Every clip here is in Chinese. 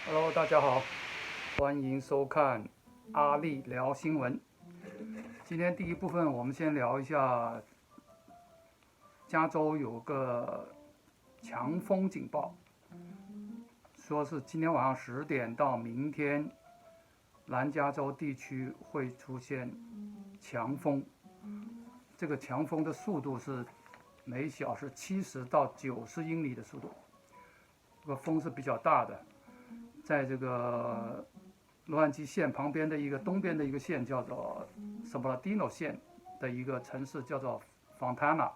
Hello，大家好，欢迎收看阿力聊新闻。今天第一部分，我们先聊一下加州有个强风警报，说是今天晚上10点到明天，南加州地区会出现强风。这个强风的速度是每小时70到90英里的速度，这个风是比较大的。在这个洛杉矶县旁边的一个东边的一个县叫做什么 Dino 县的一个城市叫做 Fontana。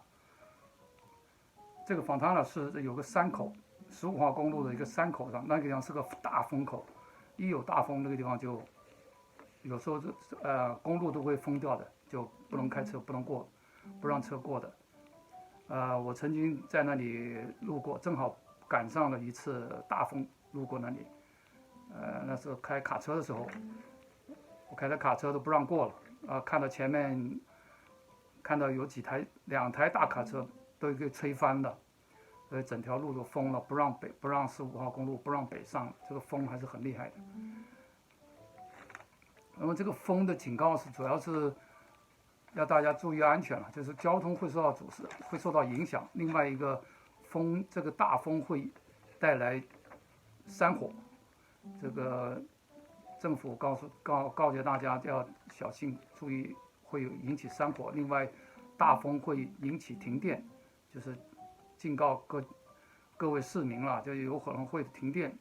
这个 Fontana 是有个山口，15号公路的一个山口上，那个地方是个大风口，一有大风，那个地方就有时候公路都会封掉的，就不能开车，不能过，不让车过的。我曾经在那里路过，正好赶上了一次大风，路过那里。那时候开卡车的时候，我开的卡车都不让过了，看到前面看到有两台大卡车都给吹翻了，整条路都封了，不让15号公路不让北上，这个风还是很厉害的。那么这个风的警告是主要是要大家注意安全了，就是交通会受到阻塞，会受到影响。另外一个这个大风会带来山火，这个政府告诫大家要小心，注意会引起山火。另外，大风会引起停电，就是警告各位市民了，就有可能会停电，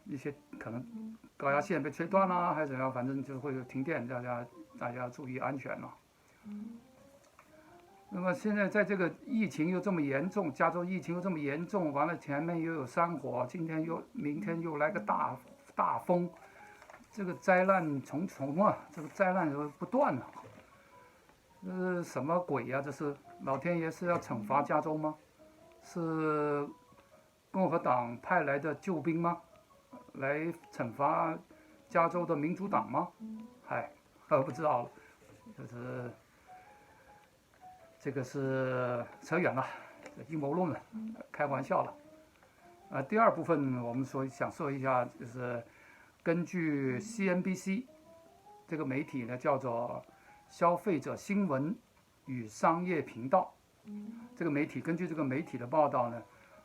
一些可能高压线被吹断啦，还是怎样，反正就会有停电，大家注意安全了。那么现在在这个疫情又这么严重，加州疫情又这么严重，完了前面又有山火，明天又来个大风，这个灾难重重啊，这个灾难不断了。这是什么鬼呀？这是老天爷是要惩罚加州吗？是共和党派来的救兵吗？来惩罚加州的民主党吗？嗨，不知道了，就是这个是扯远了，阴谋论了，开玩笑了。第二部分我们想说一下，就是根据 CNBC 这个媒体呢，叫做消费者新闻与商业频道。这个媒体根据这个媒体的报道呢，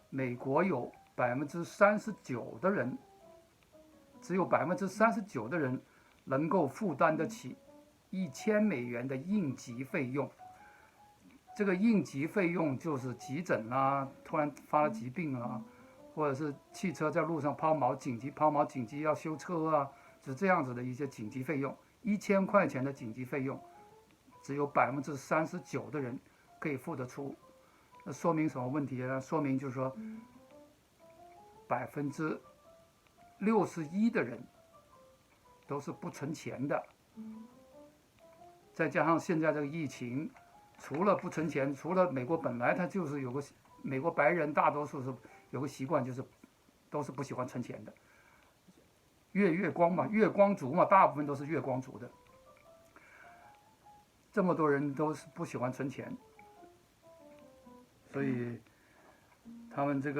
美国有39%的人，只有39%的人能够负担得起$1000的应急费用。这个应急费用就是急诊啊，突然发了疾病啊，或者是汽车在路上抛锚紧急要修车啊，是这样子的一些紧急费用。$1000的紧急费用，只有39%的人可以付得出。那说明什么问题呢？说明就是说61%的人都是不存钱的，再加上现在这个疫情，除了不存钱，除了美国本来它就是美国白人大多数是有个习惯，就是都是不喜欢存钱的，月光嘛，月光族嘛，大部分都是月光族的，这么多人都是不喜欢存钱，所以他们这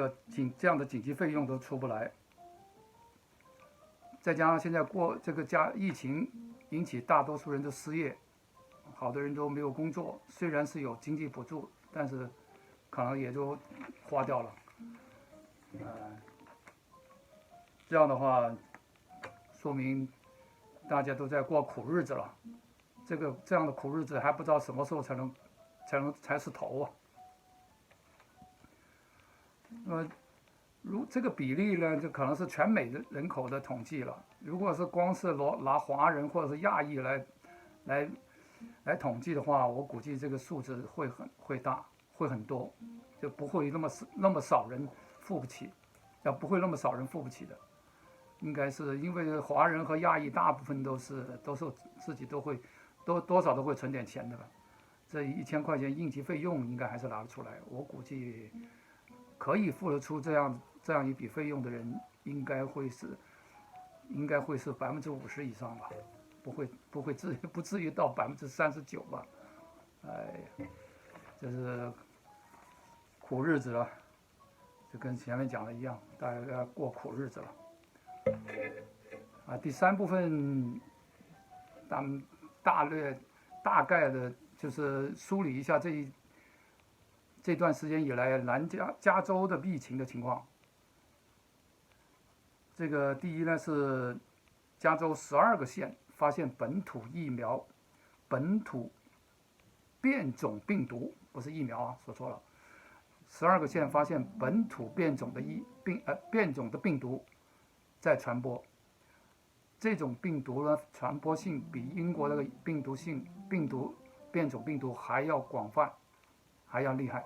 样的紧急费用都出不来，再加上现在疫情引起大多数人都失业，好多人都没有工作，虽然是有经济补助，但是可能也就花掉了。这样的话，说明大家都在过苦日子了。这样的苦日子还不知道什么时候才是头啊。这个比例呢，就可能是全美的人口的统计了。如果是光是拿华人或者是亚裔来统计的话，我估计这个数字会大，会很多，就不会那么少人付不起，不会那么少人付不起的。应该是因为华人和亚裔大部分都是自己多少都会存点钱的了。这$1000应急费用应该还是拿得出来，我估计可以付得出这样一笔费用的人，应该会是50%以上吧，不至于到39%吧。哎，这是苦日子了，就跟前面讲的一样，大家要过苦日子了。第三部分，咱们大概的就是梳理一下这段时间以来加州的疫情的情况。这个第一呢是加州12个县发现本土变种病毒，不是疫苗啊，说错了。12个县发现本土变种的病毒在传播。这种病毒呢，传播性比英国那个变种病毒还要广泛，还要厉害。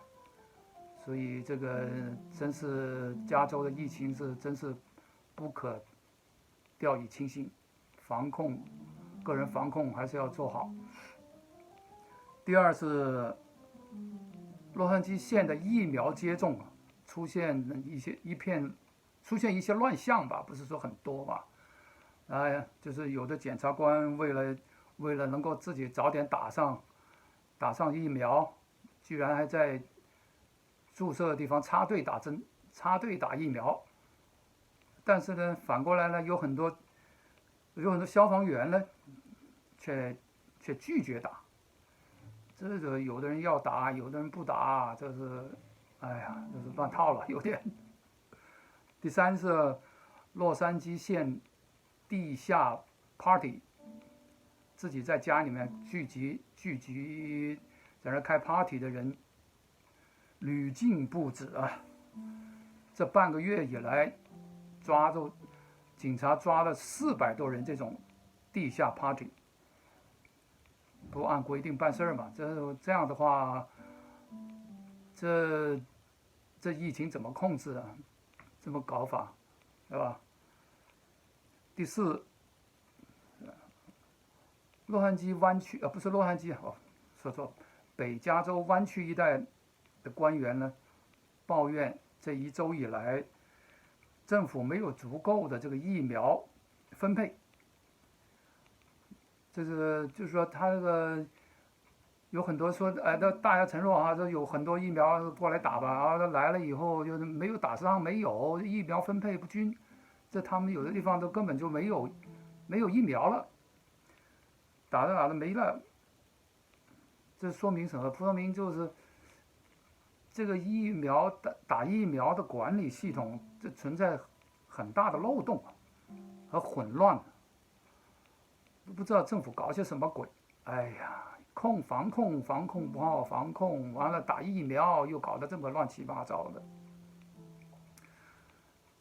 所以这个真是加州的疫情真是不可掉以轻心，个人防控还是要做好。第二是洛杉矶县的疫苗接种出现一些乱象吧，不是说很多吧。就是有的检察官为了能够自己早点打上疫苗，居然还在注射的地方插队打疫苗。但是呢，反过来呢，有很多消防员呢，却拒绝打。这个有的人要打，有的人不打，这是乱套了，有点。第三是洛杉矶县地下 party， 自己在家里面聚集在那开 party 的人屡禁不止啊！这半个月以来，警察抓了400多人这种地下 party， 不按规定办事嘛？这样的话，这疫情怎么控制啊？这么搞法，对吧？第四，洛杉矶湾区不是洛杉矶说错，北加州湾区一带的官员呢，抱怨这1周以来，政府没有足够的这个疫苗分配。就是说他这个有很多说，大家承诺说有很多疫苗过来打吧，来了以后就是没有打上，没有疫苗分配不均，这他们有的地方都根本就没有疫苗了，打着没了。这说明什么？说明就是这个打疫苗的管理系统，这存在很大的漏洞和混乱，都不知道政府搞些什么鬼。哎呀，防控不好，完了打疫苗又搞得这么乱七八糟的。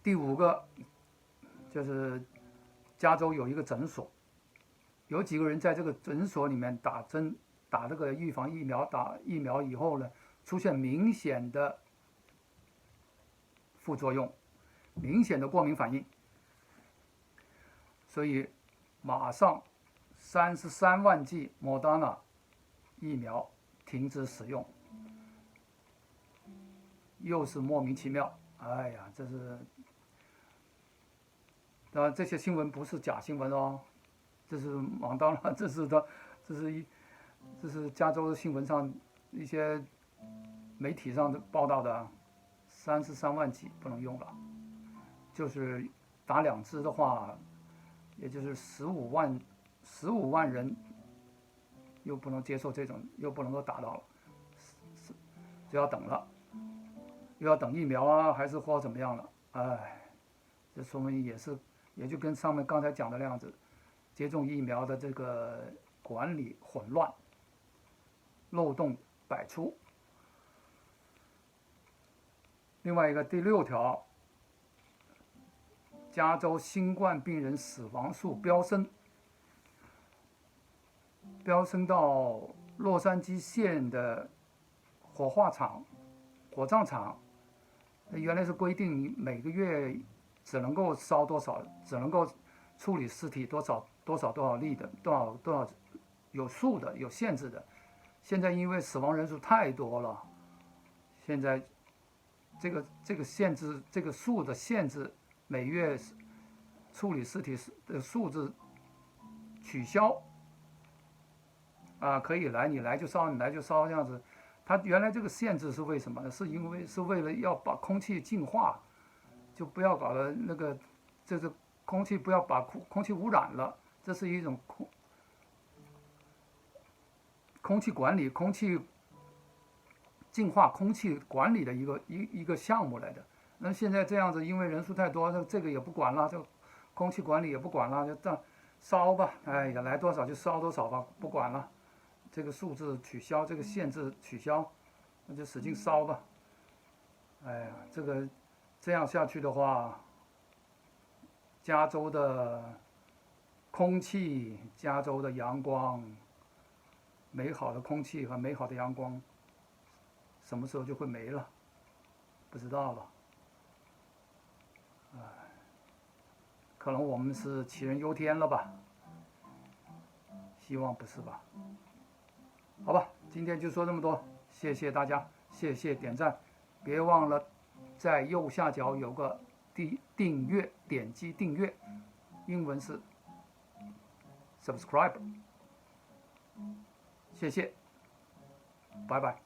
第5个就是加州有一个诊所，有几个人在这个诊所里面打这个预防打疫苗以后呢，出现明显的副作用，明显的过敏反应，所以马上33万剂莫德纳疫苗停止使用，又是莫名其妙。哎呀，当然这些新闻不是假新闻哦，这是当然这是加州的新闻上一些媒体上的报道的，33万剂不能用了，就是打2支的话，也就是15万人又不能接受又不能够打到了，就要等了，又要等疫苗啊，还是或怎么样了？哎，这说明也就跟上面刚才讲的那样子，接种疫苗的这个管理混乱，漏洞百出。另外一个第6条，加州新冠病人死亡数飙升到洛杉矶县的火葬场，原来是规定你每个月只能够烧多少，只能够处理尸体多少例的，多少有数的，有限制的。现在因为死亡人数太多了，现在这个限制，这个数的限制，每月处理尸体的数字取消。可以来，你来就烧这样子。它原来这个限制是为什么呢？是为了要把空气净化，就不要搞得这是空气不要把空气污染了，这是一种空气管理、空气净化、空气管理的一个项目来的。那现在这样子，因为人数太多，这个也不管了，这空气管理也不管了，就这烧吧，哎呀，来多少就烧多少吧，不管了，这个数字取消，这个限制取消，那就使劲烧吧。哎呀，这样下去的话，加州的空气、加州的阳光，美好的空气和美好的阳光，什么时候就会没了？不知道了。可能我们是杞人忧天了吧？希望不是吧？好吧，今天就说这么多，谢谢大家，谢谢点赞，别忘了在右下角有个订阅，点击订阅，英文是 subscribe， 谢谢，拜拜。